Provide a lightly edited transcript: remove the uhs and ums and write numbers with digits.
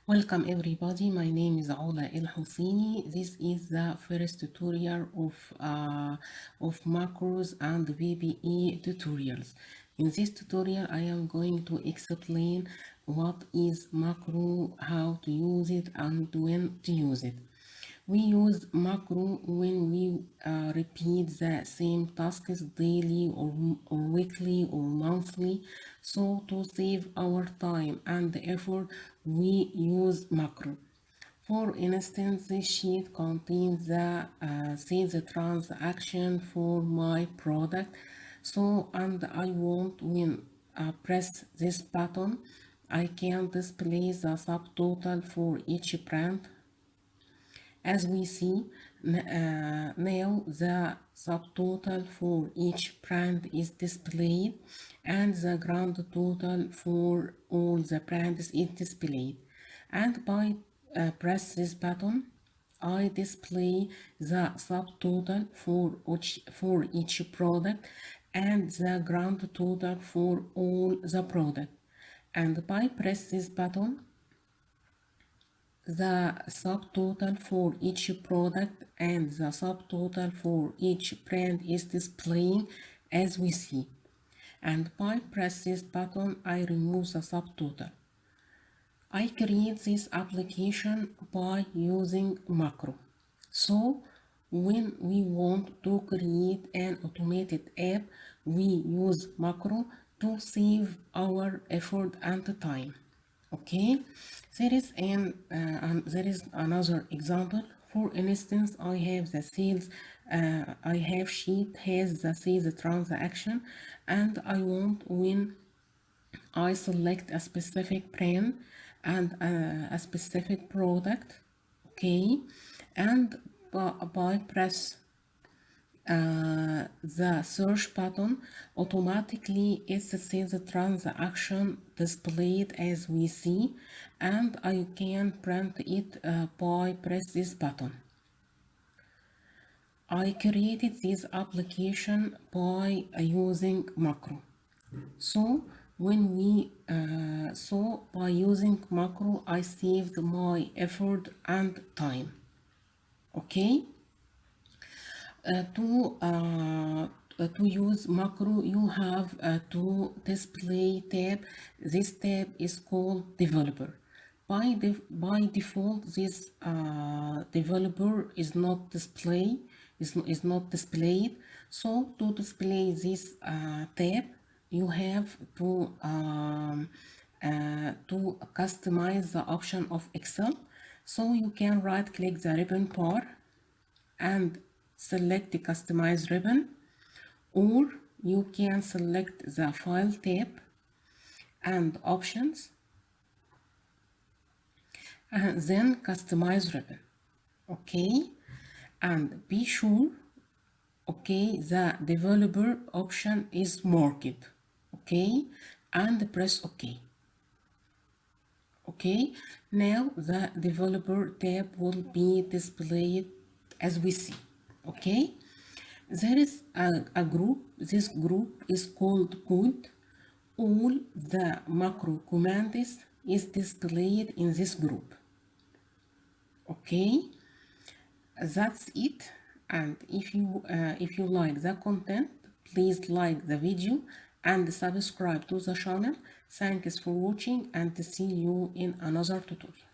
Welcome everybody, my name is Ola El Husseini. This is the first tutorial of macros and VBE tutorials. In this tutorial, I am going to explain what is macro, how to use it, and when to use it. We use macro when we repeat the same tasks daily or weekly or monthly. So to save our time and effort, we use macro. For instance, this sheet contains the sales transaction for my product. So, and I want when I press this button, I can display the subtotal for each brand. As we see now, the subtotal for each brand is displayed and the grand total for all the brands is displayed. And by press this button, I display the subtotal for each product and the grand total for all the product. And by press this button, the subtotal for each product and the subtotal for each brand is displaying as we see. And by press this button, I remove the subtotal. I create this application by using macro. So when we want to create an automated app, we use macro to save our effort and time. Okay, there is another example. For instance, I have the sales. I have sheet has the sales transaction, and I want when I select a specific brand and a specific product. Okay, and by press the search button, automatically it says the transaction displayed as we see, and I can print it by press this button. I created this application by using macro. So by using macro, I saved my effort and time. Okay. To use macro, you have to display tab. This tab is called developer. By default, this developer is not not displayed. So to display this tab, you have to customize the option of Excel. So you can right click the ribbon bar and select the customize ribbon, or you can select the file tab and options and then customize ribbon. Okay, and be sure the developer option is marked. Okay, and press OK. Okay, now the developer tab will be displayed as we see. Okay, there is a group. This group is called code. All the macro commands is displayed in this group. Okay, that's it. And if you like the content, please like the video and subscribe to the channel. Thanks for watching, and see you in another tutorial.